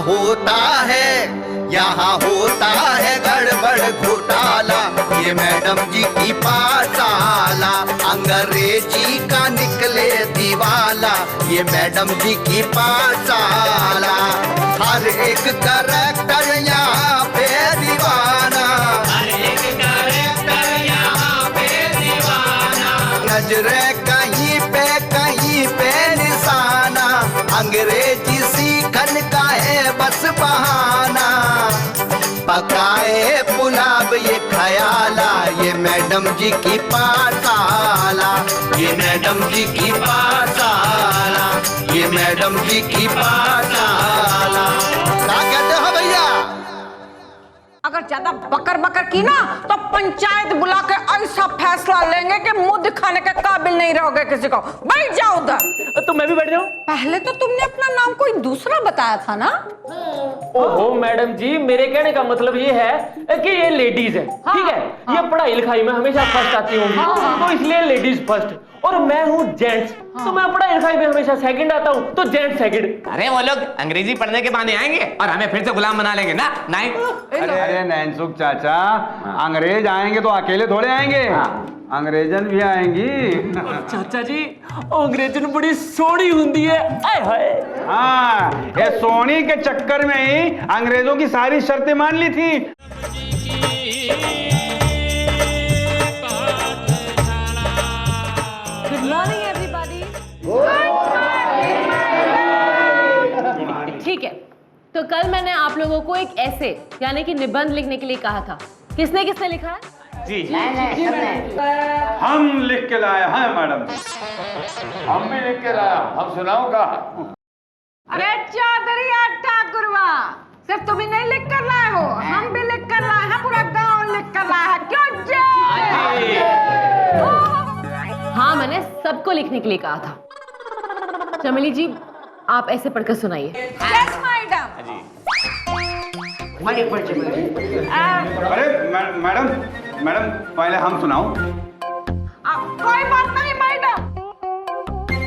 होता है, यहाँ होता है गड़बड़ घोटाला। ये मैडम जी की पाठशाला अंग्रेजी का निकले दीवाला। ये मैडम जी की पाठशाला हर एक करैक्टर यहाँ पे दीवाना, हर एक करैक्टर यहाँ पे दीवाना। नजरे कहीं पे निशाना, अंग्रेजी सीखन का है बस बहाना। पकाए पुलाव ये खयाला, ये मैडम जी की पाठशाला। ये मैडम जी की पाठशाला, ये मैडम जी की पाठशाला। क्या कहते हो भैया? अगर ज्यादा बकर बकर की ना तो पंचायत बुला के ऐसा फैसला लेंगे कि मुंह दिखाने के काबिल नहीं रहोगे किसी को। बैठ जाओ उधर। तो मैं भी बैठ जाऊं? पहले तो तुमने अपना नाम कोई दूसरा बताया था ना। ओहो मैडम जी, मेरे कहने का मतलब ये है कि ये लेडीज है, ठीक है? ये पढ़ाई लिखाई में हमेशा फर्स्ट आती होंगी, तो इसलिए लेडीज फर्स्ट। और मैं हूँ जेंट्स, तो मैं पढ़ाई लिखाई में हमेशा सेकंड आता हूँ, तो जेंट्स सेकंड। अरे वो लोग अंग्रेजी पढ़ने के बहाने आएंगे और हमें फिर से गुलाम बना लेंगे ना। नहीं अरे नैनसुख चाचा, अंग्रेज आएंगे तो अकेले थोड़े आएंगे, अंग्रेजन भी आएंगी। चाचा जी, अंग्रेजन बड़ी सोनी हुंदी है। आय हाय। हाँ, ये सोनी के चक्कर में ही अंग्रेजों की सारी शर्तें मान ली थी। Good morning everybody. ठीक है, तो कल मैंने आप लोगों को एक ऐसे यानी कि निबंध लिखने के लिए कहा था। किसने किसने लिखा है? जी हम लिख के लाए हैं मैडम। हम भी लिख के लाया, हम सुनाओ का। अरे चौधरी ठाकुरवा, सिर्फ तुम ही नहीं लिख कर लाए हो, हम भी लिख कर लाए हैं, पूरा गांव लिख कर लाया है। क्यों जी? हाँ, मैंने सबको लिखने के लिए कहा था। चमेली जी, आप ऐसे पढ़कर सुनाइए। Yes madam. अरे मैडम, मैडम पहले हम सुनाओ। कोई बात नहीं मैडम,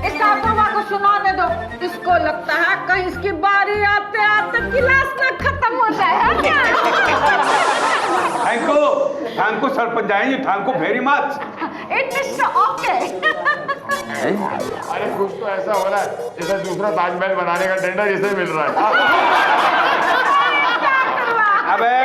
इस ठाकुरवा को सुनाने दो। इसको लगता है कहीं इसकी बारी आते आते गिलास न खत्म हो जाए। Thank you sarpanch ji, thank you very much. It is okay. अरे कुछ तो ऐसा हो रहा है जैसे दूसरा ताजमहल बनाने का टेंडर इसे मिल रहा है। अबे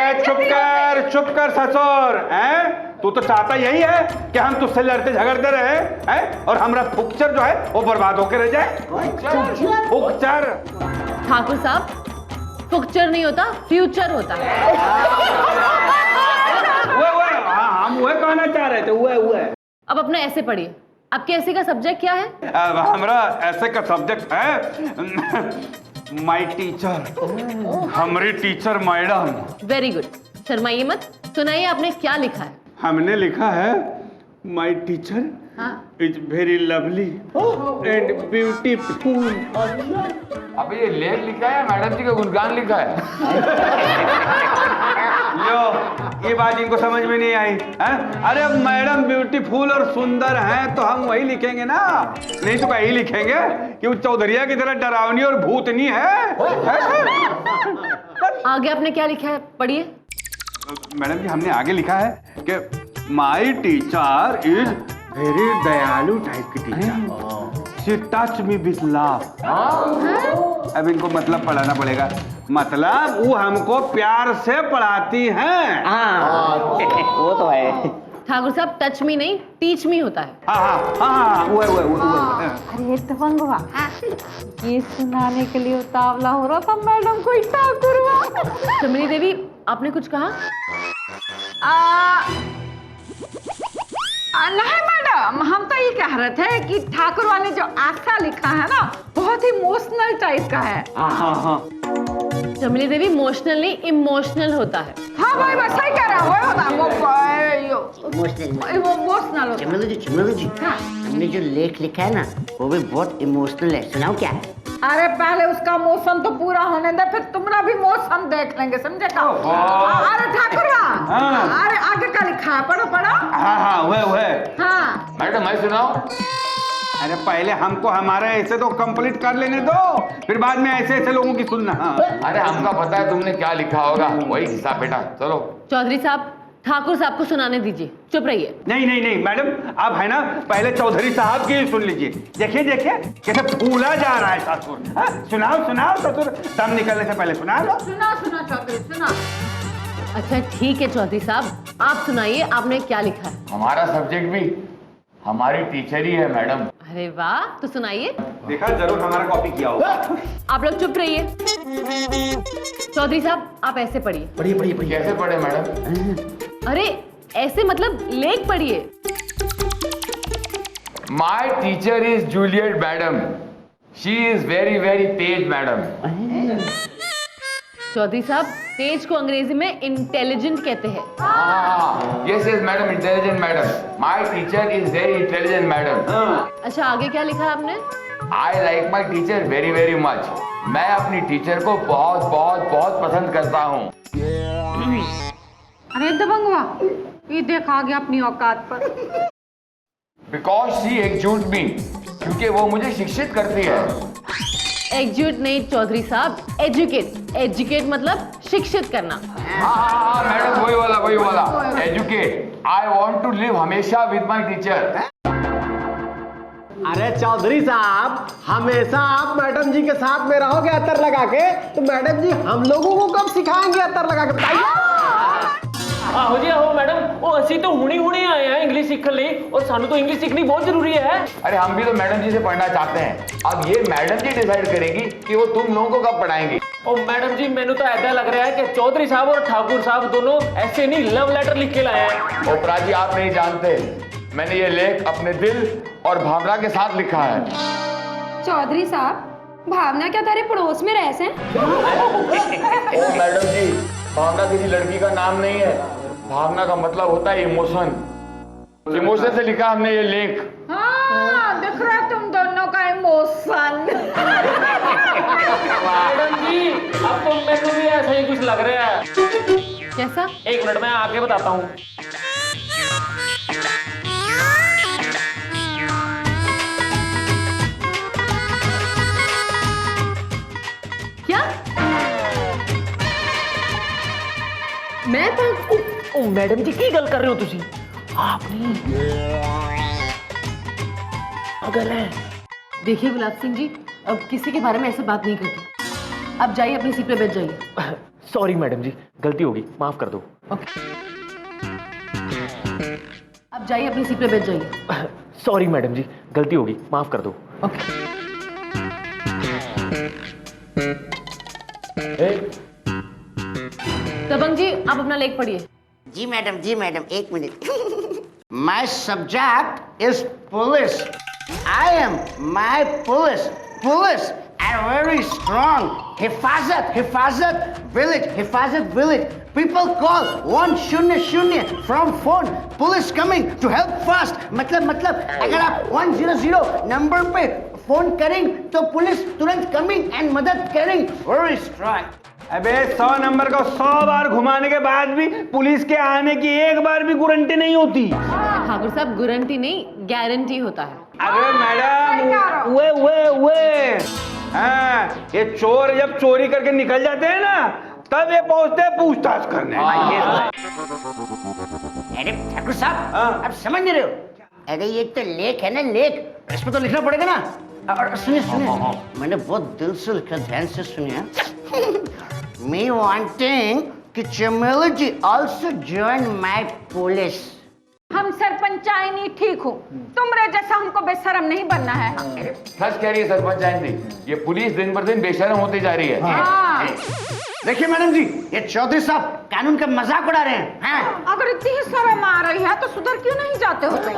चुप कर ससुर, हैं? तू तो चाहता यही है कि हम तुझसे लड़ते झगड़ते रहे, हैं? और हमारा फुक्चर जो है वो बर्बाद होकर रह जाए। फुक्चर ठाकुर साहब, फुक्चर नहीं होता, फ्यूचर होता है। हम वह कहना चाह रहे थे, वह। अब अपना ऐसे पढ़िए। आपके ऐसे का सब्जेक्ट क्या है? हमारा ऐसे का सब्जेक्ट है माय टीचर, हमारी टीचर मैडम। वेरी गुड, शर्माइए मत। सुनाइए, आपने क्या लिखा है? हमने लिखा है my teacher is very lovely and beautiful. अब ये लेख लिखा है, मैडम जी का गुणगान लिखा है। लो, ये बात इनको समझ में नहीं आई है? अरे अब मैडम ब्यूटीफुल और सुंदर हैं तो हम वही लिखेंगे ना, नहीं तो कहीं लिखेंगे कि वो चौधरिया की तरह डरावनी और भूतनी है। आगे आपने क्या लिखा है? पढ़िए। मैडम जी, हमने आगे लिखा है कि माय टीचर इज वेरी दयालु टाइप की teacher, she touch me with love. अब इनको मतलब पढ़ाना पड़ेगा। मतलब वो हमको प्यार से पढ़ाती हैं। वो तो है। ठाकुर साहब, टच मी नहीं, टीच मी होता है। हाँ, वो। अरे तवंगवा, ये सुनाने के लिए उतावला हो रहा था मैडम को ठाकुरवा। चमेली देवी, आपने कुछ कहा? नहीं मैडम, हम तो ये कह रहे थे कि ठाकुर वाले जो आशा लिखा है ना, बहुत ही इमोशनल टाइप का है। हाँ। चमेली देवी, इमोशनल नहीं, इमोशनल होता है। हाँ भाई, बस सही कह रहा है, वही होता है, इमोशनल। चिमलू जी, हमने जो लेख लिखा है ना, वो भी बहुत इमोशनल है। सुनाओ क्या? अरे पहले उसका मौसम तो पूरा होने दे, फिर तुम्हारा भी मौसम देख लेंगे, समझे का? अरे ठाकुरवा, अरे आगे का लिखा है, पढ़ो। हाँ, वह। हाँ मैडम, मैं सुनाओ। अरे पहले हमको हमारे ऐसे तो कंप्लीट कर लेने दो, फिर बाद में ऐसे ऐसे लोगों की सुनना। अरे हमका पता है तुमने क्या लिखा होगा, वही हिसाब बेटा। चलो चौधरी साहब, ठाकुर साहब को सुनाने दीजिए, चुप रहिए। नहीं नहीं नहीं मैडम, आप है ना पहले चौधरी साहब की ही सुन लीजिए। देखिए देखिए कैसे फूला जा रहा है ससुर। हाँ, सुनाओ सुनाओ ससुर, दम निकलने से पहले सुना लो। सुना सुना चौधरी सुना। अच्छा ठीक है चौधरी साहब, आप सुनाइए, आपने क्या लिखा है? हमारा सब्जेक्ट भी हमारी टीचर ही है मैडम। अरे वाह, तो सुनाइए। देखा, जरूर हमारा कॉपी किया होगा। आप लोग चुप रहिए। चौधरी साहब आप ऐसे पढ़िए। कैसे पढ़े मैडम? अरे ऐसे मतलब लेख पढ़िए। My teacher is Juliet madam, she is very very तेज मैडम। चौधरी साहब, तेज को अंग्रेजी में इंटेलिजेंट कहते हैं। Yes yes madam, intelligent madam. My teacher is very intelligent madam. अच्छा आगे क्या लिखा है आपने? I like my teacher very very much. मैं अपनी टीचर को बहुत बहुत बहुत पसंद करता हूँ। अरे दबंगवा, ये देख आ गया अपनी औकात पर। बिकॉज शी एग्जूट मी, क्योंकि वो मुझे शिक्षित करती है। एग्जूट नहीं चौधरी साहब, एजुकेट। एजुकेट मतलब शिक्षित करना। हाँ मैडम, वही वाला educate. I want to live हमेशा विद माई टीचर। अरे चौधरी साहब, हमेशा आप मैडम जी के साथ में रहोगे अतर लगा के, तो मैडम जी हम लोगों को कब सिखाएंगे अतर लगा के, बताइए। आहो जी आहो मैडम, वो असी तो हुणी आए हैं इंग्लिश सीखने लिए, और सानू तो इंग्लिश सीखनी बहुत जरूरी है। अरे हम भी तो मैडम जी से पढ़ना चाहते हैं। अब ये मैडम जी डिसाइड करेंगी कि वो तुम लोगों को कब पढ़ाएंगी। और मैडम जी, मैंने तो ऐसा लग रहा है कि चौधरी साहब और ठाकुर साहब दोनों ऐसे नहीं लव लेटर लिख के लाए हैं। ओपरा जी, आप नहीं जानते, मैंने ये लेख अपने दिल और भावना के साथ लिखा है। चौधरी साहब, भावना क्या तारे पड़ोस में रह से? ओ मैडम जी, भावना किसी लड़की का नाम नहीं है। भावना का मतलब होता है इमोशन। इमोशन से लिखा हमने ये लेख। हाँ, दिख रहा है तुम दोनों का इमोशन। मैडम जी, अब तो मैंने भी ऐसा ही कुछ लग रहा है। कैसा? एक मिनट में आके बताता हूँ। क्या? मैं तो ओ मैडम जी, की गल कर रहे हो तुसी? आप नहीं, पागल है। देखिए गुलाब सिंह जी, अब किसी के बारे में ऐसे बात नहीं करती। अब जाइए अपनी सीट पे बैठ जाइए। सॉरी मैडम जी, गलती होगी, माफ कर दो। ओके, अब जाइए अपनी सीट पे बैठ जाइए। सॉरी मैडम जी, गलती होगी, माफ कर दो। ओके। दबंग जी, आप अपना लेख पढ़िए। जी मैडम, एक minute. My subject is police. I am my police and very strong. हिफाजत village. People call 100 from phone. Police coming to help fast. मतलब अगर आप 100 नंबर पे फोन करेंगे तो पुलिस तुरंत कमिंग एंड मदद करेंगे। Very strong. अबे 100 नंबर को 100 बार घुमाने के बाद भी पुलिस के आने की एक बार भी गारंटी नहीं होती। ठाकुर साहब, गारंटी नहीं, गारंटी होता है। अरे मैडम, वे हाँ, ये चोर जब चोरी करके निकल जाते हैं ना, तब ये पहुंचते हैं पूछताछ करने। अरे ठाकुर साहब, आप समझ नहीं रहे हो। अरे ये तो लेख है ना, लेख, इसमें तो लिखना पड़ेगा ना। और सुनिए, मैंने बहुत दिल से लिखा, ध्यान से सुनिए। Me wanting कि चमेली जी also join my police. हम सरपंचाइनी ठीक हूँ, तुमरे जैसा हमको बेशरम नहीं बनना है। सच कह रही है सरपंच आंटी, ये पुलिस दिन पर दिन बेशरम होती जा रही है। हाँ। देखिए मैडम जी, ये चौधरी साहब कानून का मजाक उड़ा रहे हैं। हाँ? अगर इतनी ही शर्म आ रही है तो सुधर क्यों नहीं जाते हो तुम?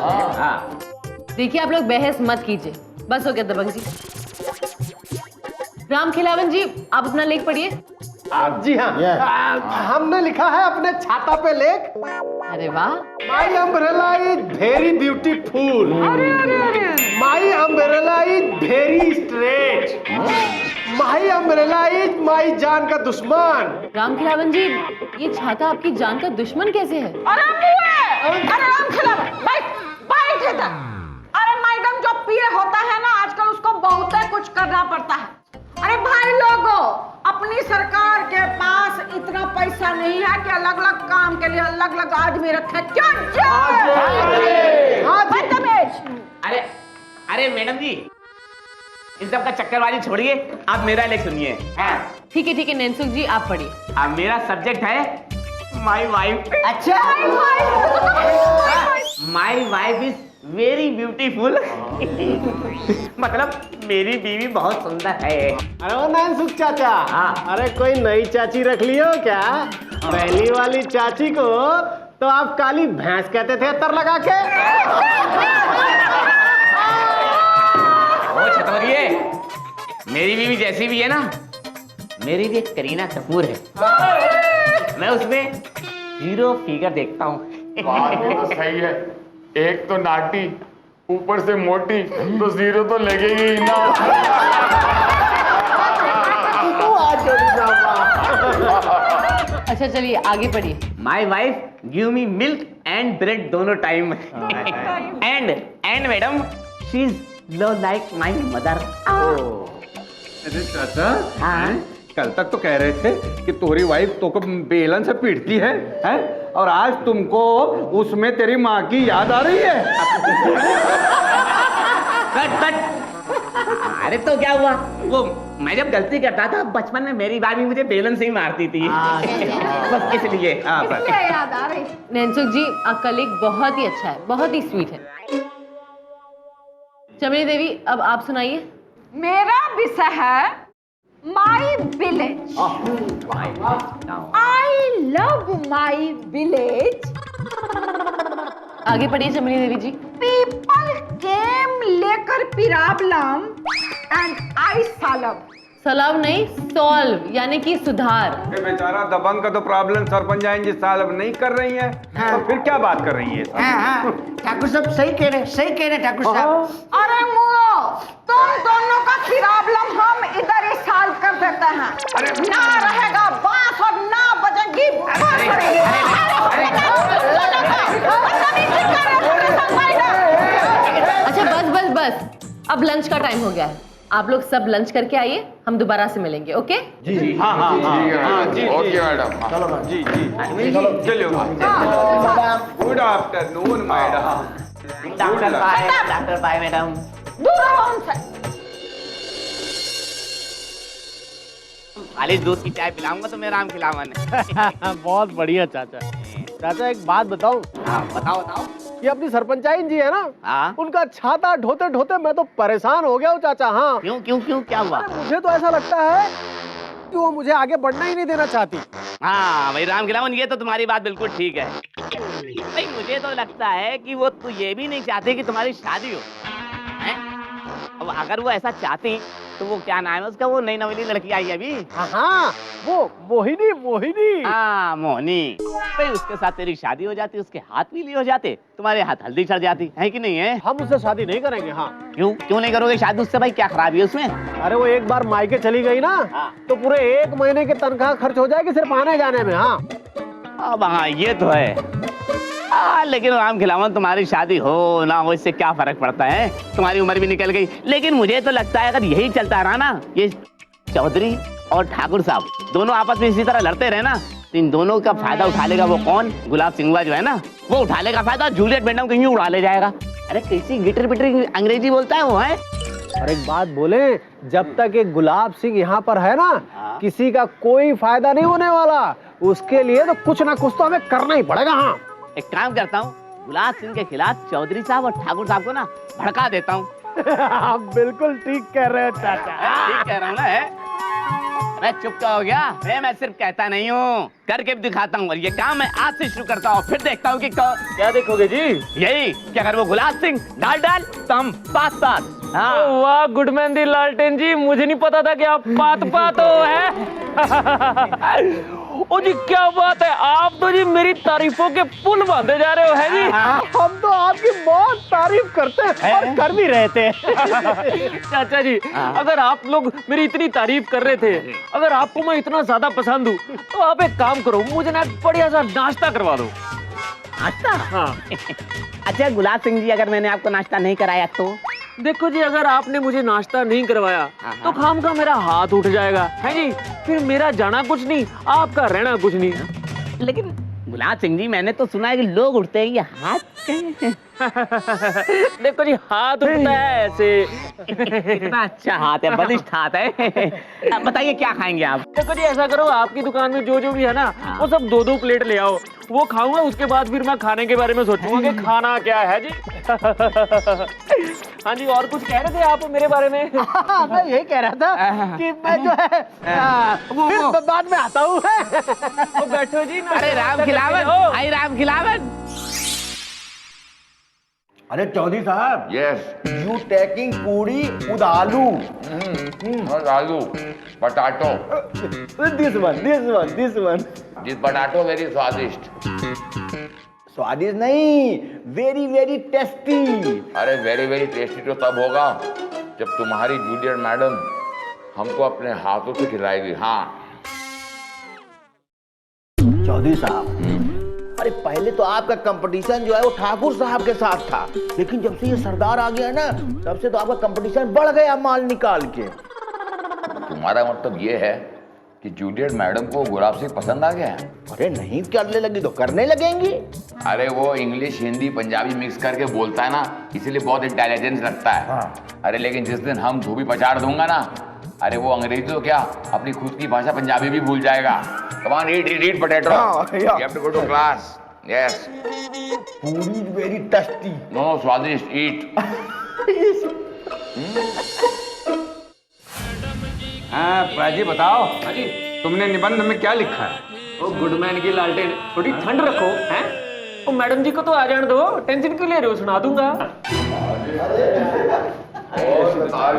देखिए आप लोग बहस मत कीजिए, बस हो गया दबंग जी। राम खिलावन जी, आप अपना लेख पढ़िए। जी हाँ, हमने लिखा है अपने छाता पे लेख। अरे वाह। माई umbrella is very beautiful. My umbrella is very straight. My umbrella is my जान का दुश्मन। राम खिलावन जी, ये छाता आपकी जान का दुश्मन कैसे है? अरे राम खिलावन, बैठ इधर। अरे मैडम, जो पिए होता करना पड़ता है। अरे भाई लोगों, अपनी सरकार के पास इतना पैसा नहीं है कि अलग अलग काम के लिए अलग अलग आदमी रखे। अरे अरे मैडम जी, इन सब का चक्करबाजी छोड़िए, आप मेरा लेख सुनिए। ठीक है नैनसुख जी, आप पढ़िए। अब मेरा सब्जेक्ट है माई वाइफ। अच्छा my wife is very beautiful. मतलब मेरी बीवी बहुत सुंदर है। अरे वो नैनसुख चाचा, हाँ। अरे कोई नई चाची रख लियो क्या? पहली वाली चाची को तो आप काली भैंस कहते थे अत्तर लगा के। ओ छतवरिये, मेरी बीवी जैसी भी है ना, मेरी भी करीना कपूर है। मैं उसमें हीरो फिगर देखता हूँ। बात तो सही है, एक तो नाटी ऊपर से मोटी, तो जीरो तो लगेगी ही ना। अच्छा चलिए आगे पढ़िए। My wife give me milk and bread दोनों time. And madam she is love like my mother. अरे चाचा, हाँ? कल तक तो कह रहे थे कि तुम्हारी वाइफ तो को बेलन से पीटती है, हैं? और आज तुमको उसमें तेरी माँ की याद आ रही है। कट। अरे तो क्या हुआ, वो मैं जब गलती करता था बचपन में मेरी बात भी मुझे बेलन से ही मारती थी। बस इसलिए। याद आ रही। नैनसुख जी, आपका लेख बहुत ही अच्छा है, बहुत ही स्वीट है। चमेली देवी, अब आप सुनाइए। मेरा विषय है my village. I love my village. आगे पढ़िए चमेली देवी जी। पीपल केम लेकर problem and I solve. Solve नहीं, सॉल्व यानी कि सुधार। बेचारा दबंग का तो प्रॉब्लम सरपंच जी सॉल्व नहीं कर रही है, तो फिर क्या बात कर रही है? हाँ, ठाकुर साहब सही कह रहे ठाकुर साहब। अरे मुओ, तुम दोनों का प्रॉब्लम हम इधर ही सॉल्व कर देते हैं। ना रहेगा बांस और ना बजेगी बांसुरी। अच्छा बस, अब लंच का टाइम हो गया है। आप लोग सब लंच करके आइए, हम दोबारा से मिलेंगे। ओके जी। हाँ, ओके मैडम। जी। चलो। Good afternoon madam. Doctor bye madam. दूर रहो हमसे। खाली दूध की चाय पिलाऊंगा तो मेरा आम खिलावा ने। बहुत बढ़िया चाचा। चाचा एक बात बताऊं? बताओ। ये अपनी सरपंचाइन जी है ना, हाँ? उनका छाता ढोते ढोते मैं तो परेशान हो गया हूँ चाचा। हाँ, क्यों क्या हुआ? मुझे तो ऐसा लगता है कि वो मुझे आगे बढ़ना ही नहीं देना चाहती। हाँ भाई राम खिलावन, ये तो तुम्हारी बात बिल्कुल ठीक है। नहीं, मुझे तो लगता है कि वो तो ये भी नहीं चाहती कि तुम्हारी शादी हो, हैं? अब अगर वो ऐसा चाहती तो वो क्या नाम है उसका, वो नई नवेली लड़की आई है अभी। हाँ, वो मोहिनी। हाँ मोहिनी भाई, उसके साथ तेरी शादी हो जाती, उसके हाथ भी लिए हो जाते, तुम्हारे हाथ हल्दी चढ़ जाती है कि नहीं है? हम उससे शादी नहीं करेंगे। हाँ, क्यों नहीं करोगे शादी उससे? भाई क्या खराबी है उसमें? अरे वो एक बार मायके चली गई ना, तो पूरे 1 महीने की तनख्वाह खर्च हो जाएगी सिर्फ आने जाने में। हाँ अब हाँ ये तो है। लेकिन राम खिलावन, तुम्हारी शादी हो ना हो इससे क्या फर्क पड़ता है, तुम्हारी उम्र भी निकल गई। लेकिन मुझे तो लगता है अगर यही चलता रहा ना, ये चौधरी और ठाकुर साहब दोनों आपस में इसी तरह लड़ते रहे ना, तो इन दोनों का फायदा उठा लेगा वो कौन? गुलाब सिंह जो है ना, वो उठा लेगा फायदा, जूलियट मैडम कहीं उड़ा ले जाएगा। अरे कैसी गिटर पिटर अंग्रेजी बोलता है वो, है? और एक बात बोले, जब तक एक गुलाब सिंह यहाँ पर है ना, किसी का कोई फायदा नहीं होने वाला। उसके लिए तो कुछ ना कुछ तो हमें करना ही पड़ेगा। हाँ, एक काम करता हूँ, गुलाब सिंह के खिलाफ चौधरी साहब और ठाकुर साहब को ना भड़का देता हूँ। आप बिल्कुल ठीक कह रहे हो चाचा। ठीक कह रहा हूँ ना, है? मैं चुप का हो गया? मैं सिर्फ कहता नहीं हूँ, करके भी दिखाता हूँ। और ये काम मैं आज से शुरू करता हूँ, फिर देखता हूँ कि क्या देखोगे जी? यही कि अगर वो गुलाब सिंह डाल तो हम पास। हाँ। वाह गुडमैन दी लालटेन जी, मुझे नहीं पता था कि आप पात हो है। ओ जी क्या बात है, आप तो जी मेरी तारीफों के पुल बांधे जा रहे हो, है जी? हम तो आपकी बहुत तारीफ करते हैं और कर भी रहे थे। चाचा जी, अगर आप लोग मेरी इतनी तारीफ कर रहे थे, अगर आपको मैं इतना ज्यादा पसंद हूँ, तो आप एक काम करो, मुझे ना एक बढ़िया सा नाश्ता करवा दो। नाश्ता? हाँ। अच्छा गुलाब सिंह जी, अगर मैंने आपको नाश्ता नहीं कराया तो? देखो जी, अगर आपने मुझे नाश्ता नहीं करवाया तो खाम का मेरा हाथ उठ जाएगा, है जी। फिर मेरा जाना कुछ नहीं, आपका रहना कुछ नहीं। लेकिन गुलाब सिंह जी, मैंने तो सुना है कि लोग उठते हैं, ये हाथ कहीं देखो जी, हाथ उठता है ऐसे। कितना अच्छा हाथ है, बलिष्ठ हाथ है। अब बताइए क्या खाएंगे आप? देखो जी, ऐसा करो, आपकी दुकान में जो जो भी है ना, वो सब 2-2 प्लेट ले आओ। वो खाऊंगा, उसके बाद फिर मैं खाने के बारे में सोचूंगा कि खाना क्या है जी। हाँ जी, और कुछ कह रहे थे आप मेरे बारे में? मैं यही कह रहा था कि मैं जो है फिर बाद में आता हूँ। वो बैठो जी ना। अरे राम खिलावन, आई राम खिलावन। अरे चौधरी साहब, यस, यू टेकिंग पूरी विद आलू। आलू, potato, this one. This potato very स्वादिष्ट। स्वादिष्ट नहीं, वेरी वेरी टेस्टी। अरे वेरी वेरी टेस्टी तो तब होगा जब तुम्हारी जूलियट मैडम हमको अपने हाथों से खिलाएगी। हाँ चौधरी साहब, अरे पहले तो आपका कंपटीशन जो है वो ठाकुर साहब के साथ था, लेकिन जब से ये सरदार आ गया ना, तब से तो आपका कंपटीशन बढ़ गया माल निकाल के। तुम्हारा मतलब ये है कि जूलियट मैडम को गुलाब सिंह पसंद आ गया है? अरे नहीं करने लगी तो करने लगेंगी। अरे वो इंग्लिश हिंदी पंजाबी मिक्स करके बोलता है ना, इसीलिए बहुत इंटेलिजेंस लगता है। हाँ। अरे लेकिन जिस दिन हम धोबी पछाड़ दूंगा ना, अरे वो अंग्रेजी तो क्या, अपनी खुद की भाषा पंजाबी भी भूल जाएगा। Come on, eat potato. Yeah. You have to go to class. Yes. पूरी वेरी टेस्टी। No, स्वादिष्ट, eat. हाँ प्राजी बताओ, हाँ जी। तुमने निबंध में क्या लिखा है? ओ गुडमैन की लालटेन, थोड़ी ठंड रखो, हैं? ओ मैडम जी को तो आ जाने दो, टेंशन क्यों ले रहे हो, सुना दूंगा। सरदार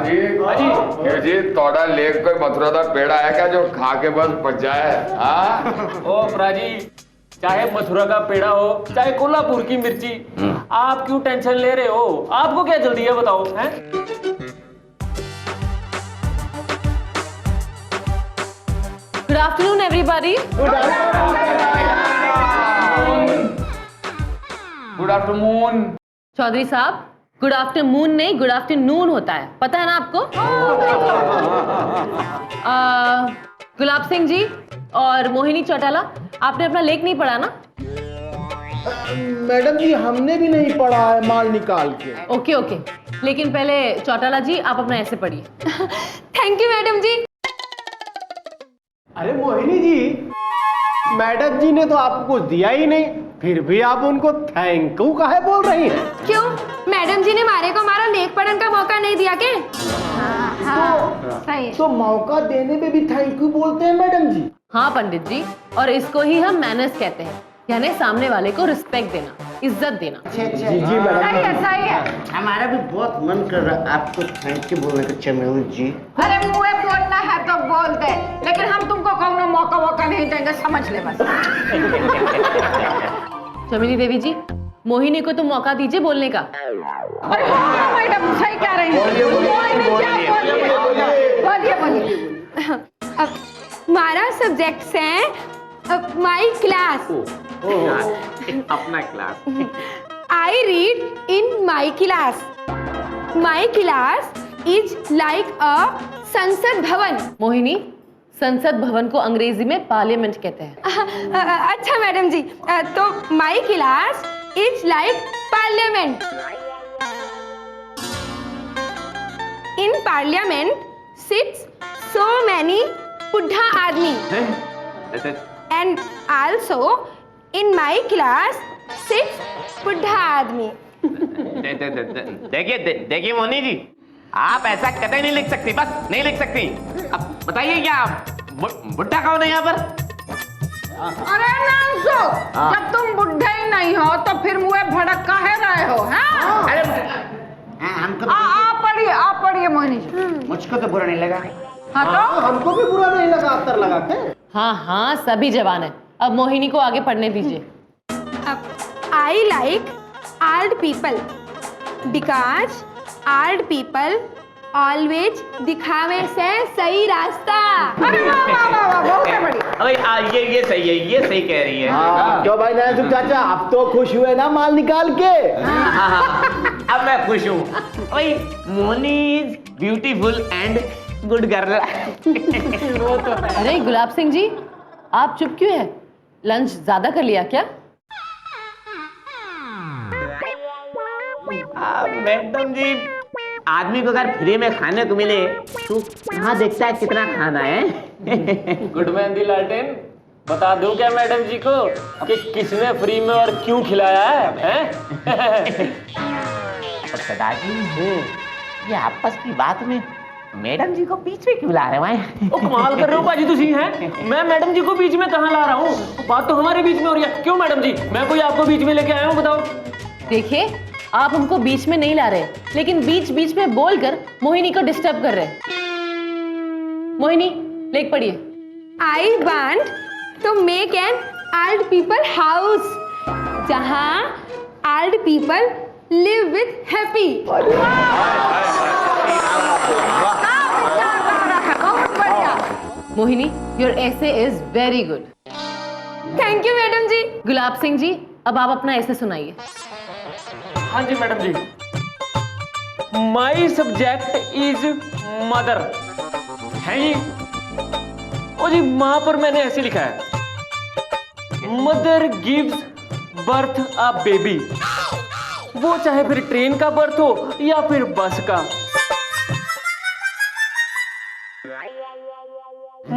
जी, थोड़ा लेक कोई मथुरा का पेड़ा है क्या जो खा के बस बच जाए? हाँ? ओ प्राजी, चाहे मथुरा का पेड़ा हो, चाहे कोल्हापुर की मिर्ची, आप क्यों टेंशन ले रहे हो? आपको क्या जल्दी है, बताओ, हैं? Good afternoon everybody. Good afternoon. Chaudhary sahab, good afternoon नहीं, गुड आफ्टरनून होता है, पता है ना आपको? गुलाब सिंह जी और मोहिनी चौटाला, आपने अपना लेख नहीं पढ़ा ना? मैडम जी, हमने भी नहीं पढ़ा है माल निकाल के। ओके ओके, लेकिन पहले चौटाला जी आप अपना ऐसे पढ़िए। थैंक यू मैडम जी। अरे मोहिनी जी, मैडम जी ने तो आपको कुछ दिया ही नहीं, फिर भी आप उनको थैंक यू काहे बोल रही हैं? क्यों, मैडम जी ने मारे को हमारा लेख पढ़ने का मौका नहीं दिया क्या? सही। तो मौका देने पे भी थैंक यू बोलते हैं मैडम जी? हाँ पंडित जी, और इसको ही हम मैनर्स कहते हैं, यानी सामने वाले को रिस्पेक्ट देना, इज्जत देना। जी जी मैडम। सही है। हमारा भी बहुत मन कर रहा है आपको थैंक यू बोलने का चमेली जी। अरे मुझे बोलना है तो बोल दे, लेकिन हम तुमको कौनो मौका नहीं देंगे, समझ ले बस। चमेली देवी जी, मोहिनी को तो मौका दीजिए बोलने का। अरे हाँ मैडम, सही कह रही हैं। बोलिए। अब हमारा सब्जेक्ट्स हैं माई क्लास। अपना class. I read in my class. My class is like अ संसद भवन। मोहिनी, संसद भवन को अंग्रेजी में पार्लियामेंट कहते हैं। अच्छा मैडम जी, तो my class is like parliament. In parliament sits so many बुढ़ा आदमी, and also in my class sits बुढ़ा आदमी। देखिए मोहिनी जी, आप ऐसा कतई नहीं लिख सकती, बस नहीं लिख सकती। अब बताइए क्या बुढ़ा कौन है यहाँ पर? अरे नांसो, जब तुम बुढ़े ही नहीं हो तो फिर मुझे भड़क काहे रहे हो? हाँ? अरे हमको आप पढ़िए मोहिनी जी। मुझको तो बुरा नहीं लगा। हाँ तो हमको भी बुरा नहीं लगा, अत्तर लगा के। हाँ हाँ, सभी जवान है। अब मोहिनी को आगे पढ़ने दीजिए। I like old people because old people always दिखावे से सही रास्ता। अरे वाह वाह वाह वाह, बहुत है बढ़िया। अबे ये सही है, ये सही कह रही है। क्यों भाई नया चाचा, अब तो खुश हुए ना माल निकाल के? अब मैं खुश हूँ। भाई Moni is beautiful and good girl. अरे गुलाब सिंह जी, आप चुप क्यों है? लंच ज्यादा कर लिया क्या? मैडम जी, आदमी को अगर फ्री में खाने को मिले तो कहाँ देखता है कितना खाना है। गुड मेहंदी लालटेन, बता दूं क्या मैडम जी को कि किसने फ्री में और क्यों खिलाया है? और सदाजी, ये आपस की बात में मैडम जी को बीच में क्यों ला रहे हैं? ओ कमाल कर रहे हो बाजी तुसी हैं? मैं मैडम जी को बीच में कहाँ ला रहा हूँ? बात तो हमारे बीच में हो रही है। क्यों मैडम जी, मैं कोई आपको बीच में लेके आया हूँ? बताओ। देखिए, आप हमको बीच में नहीं ला रहे, लेकिन बीच बीच में बोलकर मोहिनी को डिस्टर्ब कर रहे हैं। मोहिनी, लेख पढ़िए। I want to make an old people house जहाँ old people live with happy। बहुत बढ़िया। Mohini, your essay is very good। Thank you madam ji. Gulab Singh ji, अब आप अपना essay सुनाइए। हाँ जी madam ji. My subject is mother है ये। ओ जी, माँ पर मैंने ऐसे लिखा है, mother gives birth a baby. वो चाहे फिर ट्रेन का बर्थ हो या फिर बस का।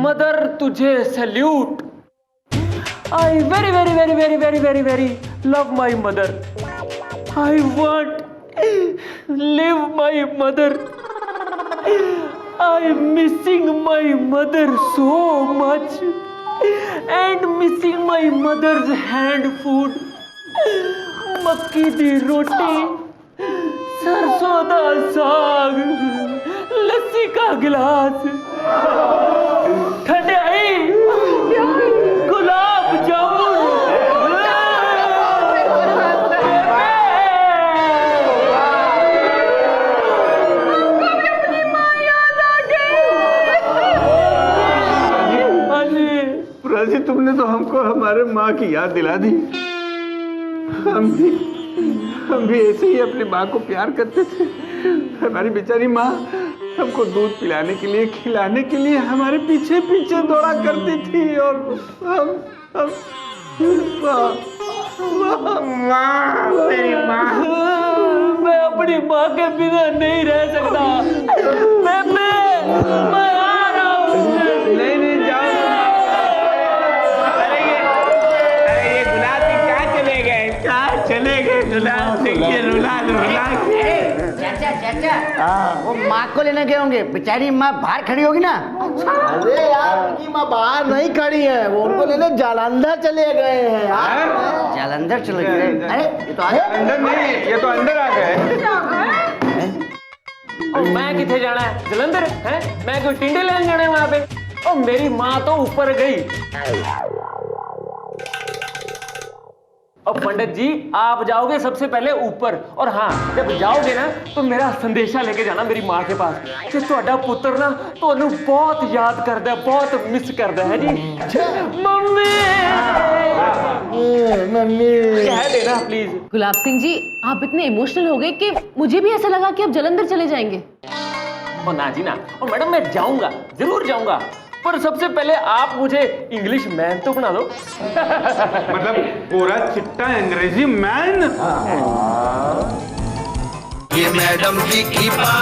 मदर तुझे salute. I very very very very very very very love my mother. I want live my mother. I'm missing my mother so much and missing my mother's hand food. मक्की दी रोटी, सरसों दा साग, लस्सी का गिलास, ठंडाई, गुलाब जामुन। राजी, तुमने तो हमको हमारे माँ की याद दिला दी। हम भी ऐसे ही अपनी माँ को प्यार करते थे। हमारी बेचारी माँ हमको दूध पिलाने के लिए, खिलाने के लिए हमारे पीछे पीछे दौड़ा करती थी। और मेरी माँ, मैं अपनी माँ के बिना नहीं रह सकता। मैं आ रहा हूँ। नहीं जाओ। चले गए गुलाब सिंह के रुला चाचा चाचा, वो माँ को लेने गए होंगे। बेचारी माँ बाहर खड़ी होगी ना। अरे यार, उनकी माँ बाहर नहीं खड़ी है, वो उनको लेने जालंधर चले गए हैं यार। जालंधर चले गए? अरे ये तो आए। अंदर नहीं, ये तो अंदर आ गए। और मैं किथे जाना है? जलंधर है? मैं कोई टिंडे लेने जाना है वहां पे? और मेरी माँ तो ऊपर गई। और पंडित जी, आप जाओगे सबसे पहले ऊपर। और हाँ, जब जाओगे ना तो मेरा संदेशा लेके जाना मेरी माँ के पास कि ਤੁਹਾਡਾ पुत्र ना ਤੁਹਾਨੂੰ बहुत याद करता है, बहुत मिस करता है जी। मम्मी कह देना प्लीज। गुलाब सिंह जी, आप इतने इमोशनल हो गए कि मुझे भी ऐसा लगा कि आप जलंधर चले जाएंगे। और ना जी ना, और मैडम मैं जाऊंगा, जरूर जाऊंगा, पर सबसे पहले आप मुझे इंग्लिश मैन तो बना दो। मतलब पूरा चिट्टा अंग्रेजी मैन। ये मैडम जी की बात